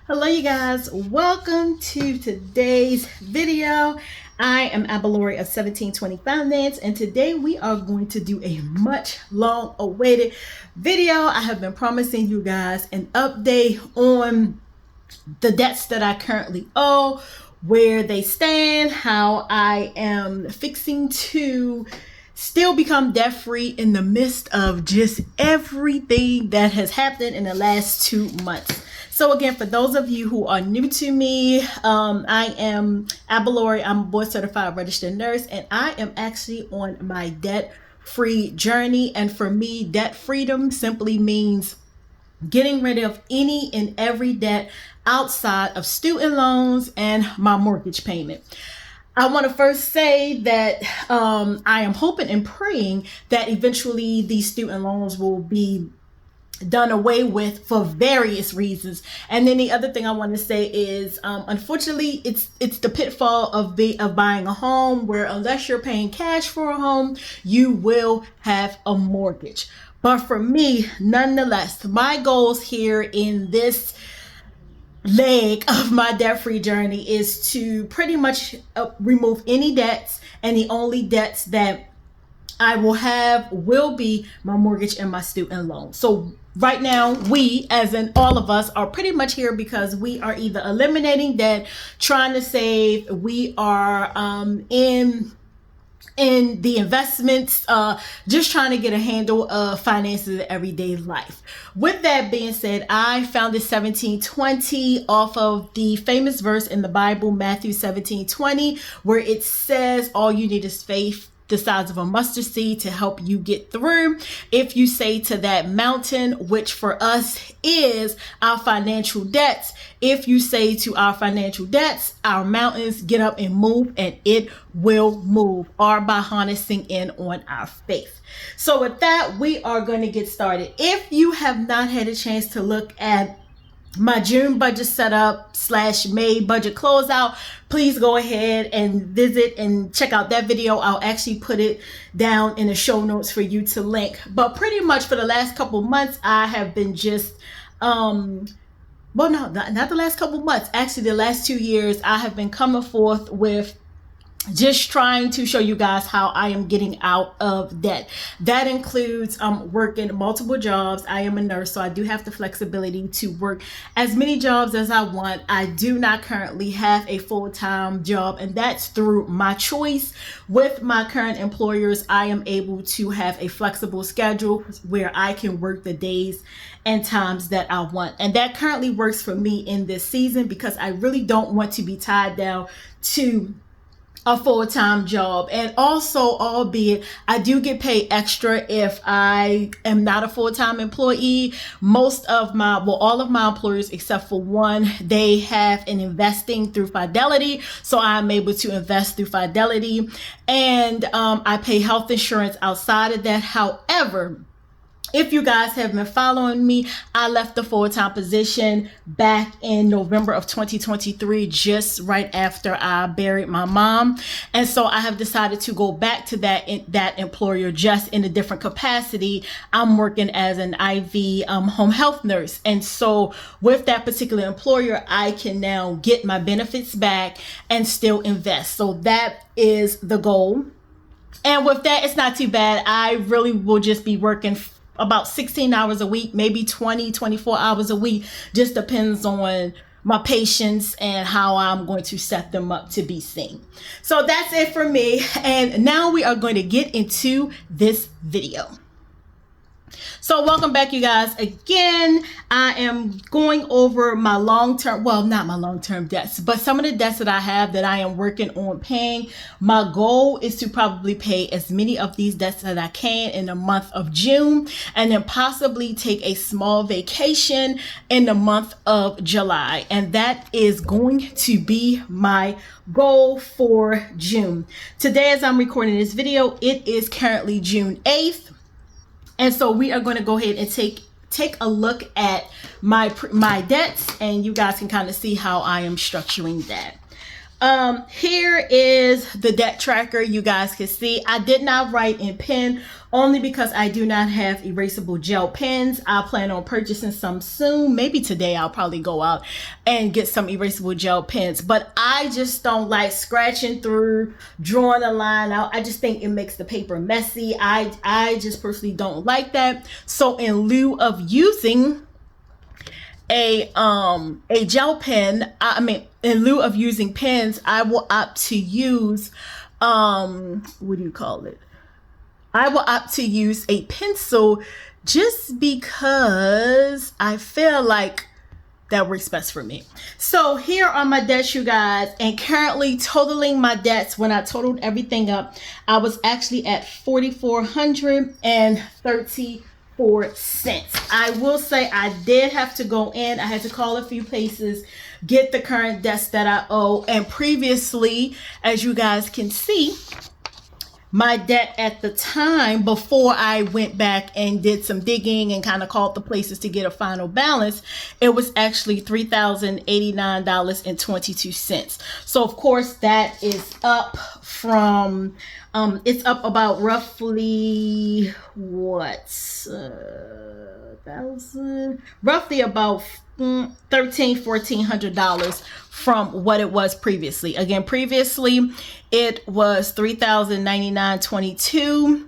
Hello you guys, welcome to today's video. I am Abalori of 1720 Finance, and today we are going to do a much long awaited video. I have been promising you guys an update on the debts that I currently owe, where they stand, how I am fixing to still become debt free in the midst of just everything that has happened in the last 2 months. So again, for those of you who are new to me, I am Abalori. I'm a board certified registered nurse, and I am actually on my debt free journey. And for me, debt freedom simply means getting rid of any and every debt outside of student loans and my mortgage payment. I want to first say that I am hoping and praying that eventually these student loans will be done away with for various reasons. And then the other thing I want to say is, unfortunately, it's the pitfall of buying a home, where unless you're paying cash for a home, you will have a mortgage. But for me, nonetheless, my goals here in this leg of my debt-free journey is to pretty much remove any debts, and the only debts that I will have will be my mortgage and my student loan. So right now, we, as in all of us, are pretty much here because we are either eliminating debt, trying to save, we are in the investments, just trying to get a handle of finances in everyday life. With that being said, I founded 1720 off of the famous verse in the Bible, Matthew 17:20, where it says, all you need is faith the size of a mustard seed to help you get through. If you say to that mountain, which for us is our financial debts, if you say to our financial debts, our mountains, get up and move, and it will move, or by harnessing in on our faith. So with that, we are going to get started. If you have not had a chance to look at my June budget setup / May budget closeout, please go ahead and visit and check out that video. I'll actually put it down in the show notes for you to link. But pretty much for the last couple months, I have been just well, no, not the last couple months, actually the last 2 years, I have been coming forth with just trying to show you guys how I am getting out of debt. That includes working multiple jobs. I am a nurse, so I do have the flexibility to work as many jobs as I want. I do not currently have a full-time job, and that's through my choice. With my current employers, I am able to have a flexible schedule where I can work the days and times that I want. And that currently works for me in this season because I really don't want to be tied down to a full-time job. And also, albeit I do get paid extra if I am not a full-time employee, all of my employers except for one, they have an investing through Fidelity, so I'm able to invest through Fidelity, and I pay health insurance outside of that. However, if you guys have been following me, I left the full-time position back in November of 2023, just right after I buried my mom. And so I have decided to go back to that employer, just in a different capacity. I'm working as an IV home health nurse. And so with that particular employer, I can now get my benefits back and still invest. So that is the goal. And with that, it's not too bad. I really will just be working about 16 hours a week, maybe 20, 24 hours a week. Just depends on my patients and how I'm going to set them up to be seen. So that's it for me. And now we are going to get into this video. So welcome back, you guys. Again, I am going over my long-term, well, not my long-term debts, but some of the debts that I have that I am working on paying. My goal is to probably pay as many of these debts as I can in the month of June, and then possibly take a small vacation in the month of July. And that is going to be my goal for June. Today, as I'm recording this video, it is currently June 8th. And so we are going to go ahead and take a look at my debts, and you guys can kind of see how I am structuring that. Here is the debt tracker. You guys can see I did not write in pen only because I do not have erasable gel pens. I plan on purchasing some soon. Maybe today I'll probably go out and get some erasable gel pens, but I just don't like scratching through, drawing a line out. I just think it makes the paper messy. I just personally don't like that. So in lieu of using a gel pen, in lieu of using pens, I will opt to use what do you call it? I will opt to use a pencil just because I feel like that works best for me. So here are my debts, you guys, and currently totaling my debts, when I totaled everything up, I was actually at $4,434. I will say I did have to go in. I had to call a few places, get the current debts that I owe. And previously, as you guys can see, my debt at the time, before I went back and did some digging and kind of called the places to get a final balance, it was actually $3,089.22. So of course that is up from it's up about roughly roughly about $1,400 from what it was previously. Again, previously it was $3,099.22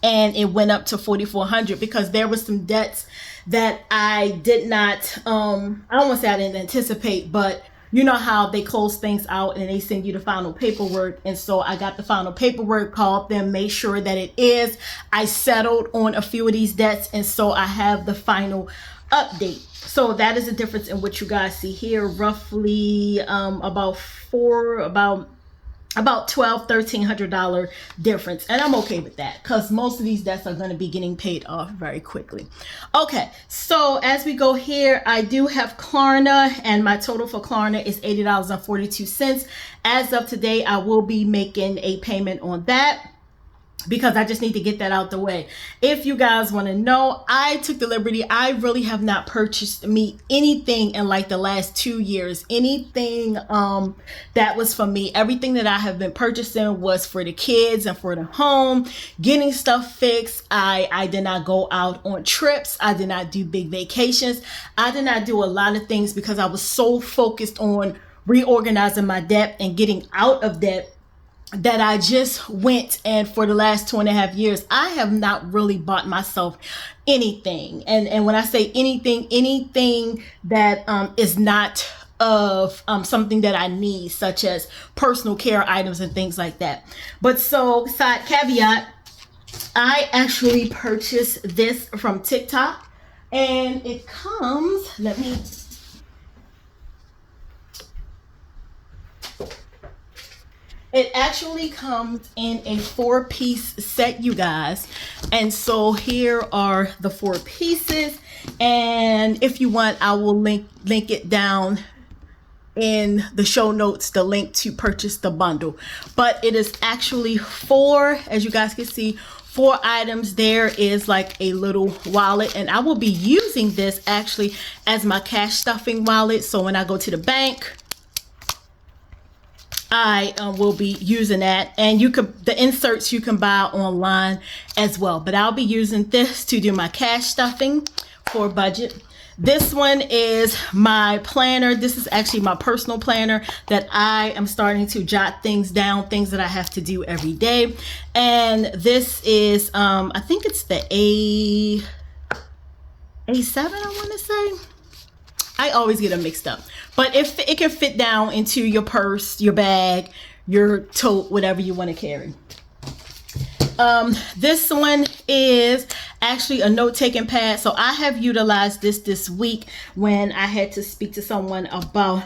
and it went up to $4,400 because there was some debts that I did not I don't want to say I didn't anticipate, but you know how they close things out and they send you the final paperwork. And so I got the final paperwork, called them, made sure that it is. I settled on a few of these debts, and so I have the final update. So that is the difference in what you guys see here. Roughly about $1,200-$1,300 difference, and I'm okay with that because most of these debts are going to be getting paid off very quickly. Okay, so as we go here, I do have Klarna, and my total for Klarna is $80.42. As of today, I will be making a payment on that, because I just need to get that out the way. If you guys want to know, I took the liberty. I really have not purchased me anything in like the last 2 years. Anything that was for me. Everything that I have been purchasing was for the kids and for the home, getting stuff fixed. I did not go out on trips. I did not do big vacations. I did not do a lot of things because I was so focused on reorganizing my debt and getting out of debt that I just went, and for the last 2.5 years, I have not really bought myself anything. And when I say anything that is not of something that I need, such as personal care items and things like that. But so, side caveat, I actually purchased this from TikTok, and it comes, it actually comes in a 4-piece set, you guys. And so here are the 4 pieces. And if you want, I will link it down in the show notes, the link to purchase the bundle. But it is actually 4, as you guys can see, 4 items. There is like a little wallet, and I will be using this actually as my cash stuffing wallet. So when I go to the bank, I will be using that, and the inserts you can buy online as well, but I'll be using this to do my cash stuffing for budget. This one is my planner. This is actually my personal planner that I am starting to jot things down, things that I have to do every day. And this is, I think it's the A7, I want to say. I always get them mixed up, but if it can fit down into your purse, your bag, your tote, whatever you want to carry. This one is actually a note-taking pad. So I have utilized this week when I had to speak to someone about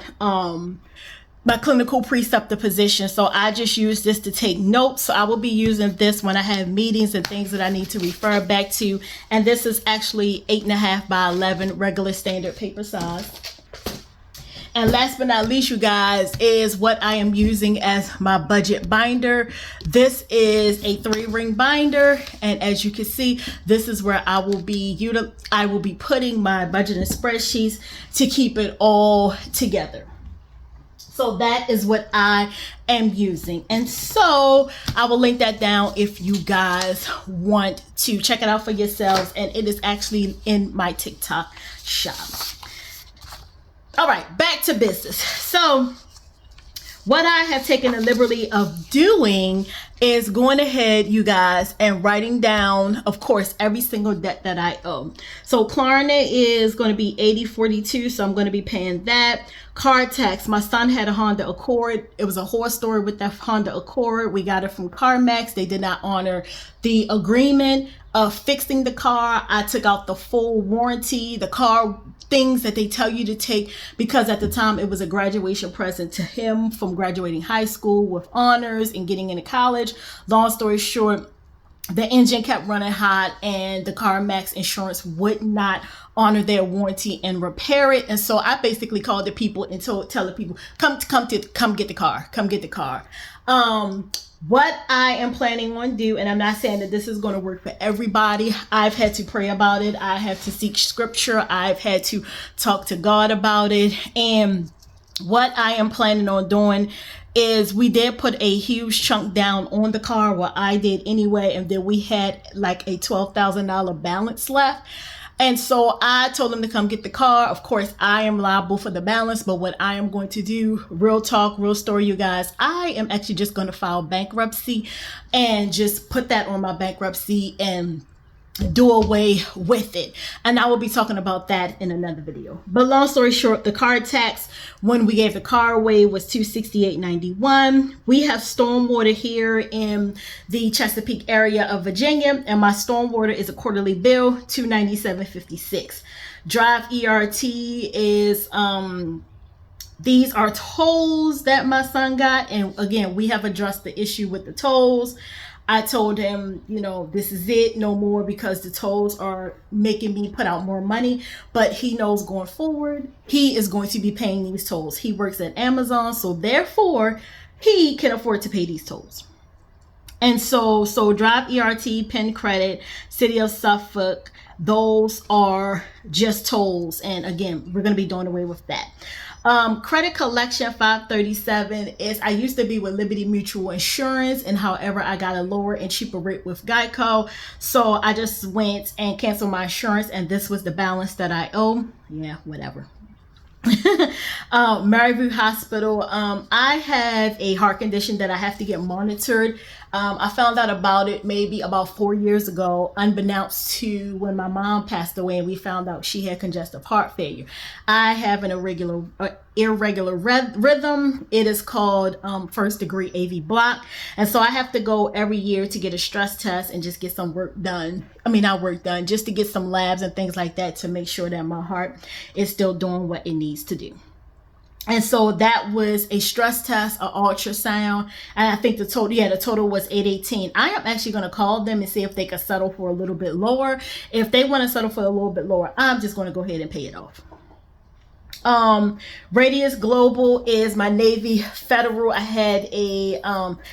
my clinical preceptor position. So I just use this to take notes. So I will be using this when I have meetings and things that I need to refer back to. And this is actually 8.5 by 11 regular standard paper size. And last but not least, you guys, is what I am using as my budget binder. This is a 3-ring binder, and as you can see, this is where I will be putting my budget and spreadsheets to keep it all together. So that is what I am using. And so I will link that down if you guys want to check it out for yourselves. And it is actually in my TikTok shop. All right, back to business. So what I have taken the liberty of doing is going ahead, you guys, and writing down, of course, every single debt that I owe. So Klarna is going to be $80.42, so I'm going to be paying that. Car tax. My son had a Honda Accord. It was a horror story with that Honda Accord. We got it from CarMax. They did not honor the agreement of fixing the car. I took out the full warranty, the car things that they tell you to take, because at the time it was a graduation present to him from graduating high school with honors and getting into college. Long story short, the engine kept running hot and the CarMax insurance would not honor their warranty and repair it. And so I basically called the people and tell the people, come get the car. What I am planning on do, and I'm not saying that this is going to work for everybody. I've had to pray about it. I have to seek scripture. I've had to talk to God about it. And what I am planning on doing is we did put a huge chunk down on the car. Well, I did anyway. And then we had like a $12,000 balance left. And so I told them to come get the car. Of course, I am liable for the balance, but what I am going to do, real talk, real story, you guys, I am actually just going to file bankruptcy and just put that on my bankruptcy and do away with it. And I will be talking about that in another video. But long story short, the car tax when we gave the car away was $268.91. We have stormwater here in the Chesapeake area of Virginia, and my stormwater is a quarterly bill, $297.56. Drive ERT is these are tolls that my son got, and again, we have addressed the issue with the tolls. I told him, you know, this is it, no more, because the tolls are making me put out more money. But he knows going forward, he is going to be paying these tolls. He works at Amazon, so therefore, he can afford to pay these tolls. And so Drive ERT, Penn Credit, City of Suffolk, those are just tolls. And again, we're going to be doing away with that. Credit collection 537 is, I used to be with Liberty Mutual Insurance, and however I got a lower and cheaper rate with Geico, so I just went and canceled my insurance, and this was the balance that I owe. Yeah, whatever. Maryview Hospital. I have a heart condition that I have to get monitored. I found out about it maybe about 4 years ago, unbeknownst to when my mom passed away, and we found out she had congestive heart failure. I have an irregular rhythm. It is called first degree AV block. And so I have to go every year to get a stress test and just get some work done. I mean, not work done, just to get some labs and things like that to make sure that my heart is still doing what it needs to do. And so that was a stress test, an ultrasound, and I think the total was 818. I am actually going to call them and see if they can settle for a little bit lower. If they want to settle for a little bit lower, I'm just going to go ahead and pay it off. Radius Global is my Navy Federal. I had a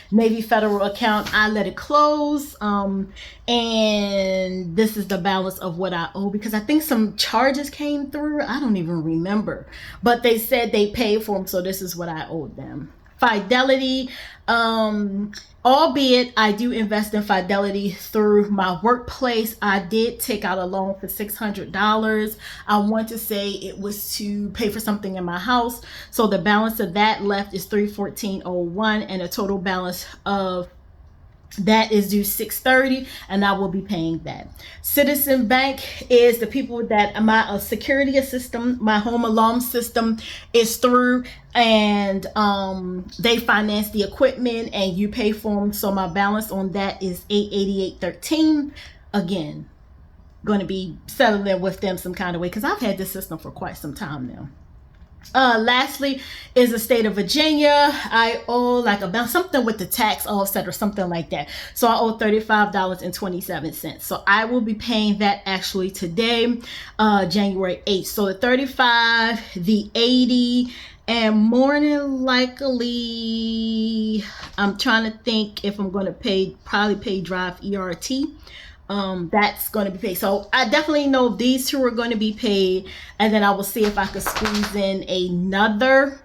Navy Federal account. I let it close. And this is the balance of what I owe, because I think some charges came through. I don't even remember, but they said they paid for them. So this is what I owed them. Fidelity, albeit I do invest in Fidelity through my workplace. I did take out a loan for $600. I want to say it was to pay for something in my house. So the balance of that left is $314.01, and a total balance of that is due $630, and I will be paying that. Citizen Bank is the people that my security system, my home alarm system is through, and they finance the equipment and you pay for them. So my balance on that is $888.13. Again, going to be settling with them some kind of way, because I've had this system for quite some time now. Lastly is the state of Virginia. I owe like about something with the tax offset or something like that. So I owe $35.27. So I will be paying that actually today, January 8th. So the 35, the 80, and more than likely, I'm trying to think if I'm going to probably pay Drive ERT. That's going to be paid. So I definitely know these two are going to be paid, and then I will see if I could squeeze in another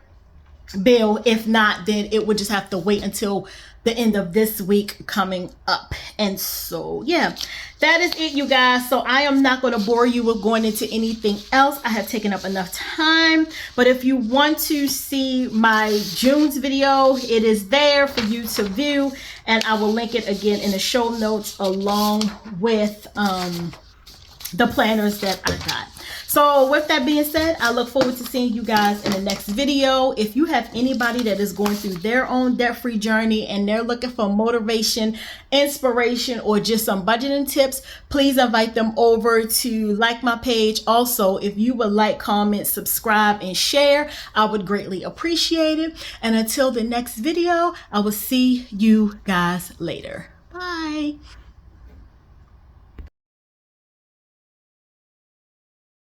bill. If not, then it would just have to wait until the end of this week coming up. And so yeah, that is it, you guys. So I am not going to bore you with going into anything else. I have taken up enough time. But if you want to see my June's video, it is there for you to view, and I will link it again in the show notes along with the planners that I got. So with that being said, I look forward to seeing you guys in the next video. If you have anybody that is going through their own debt-free journey and they're looking for motivation, inspiration, or just some budgeting tips, please invite them over to like my page. Also, if you would like, comment, subscribe, and share, I would greatly appreciate it. And until the next video, I will see you guys later. Bye.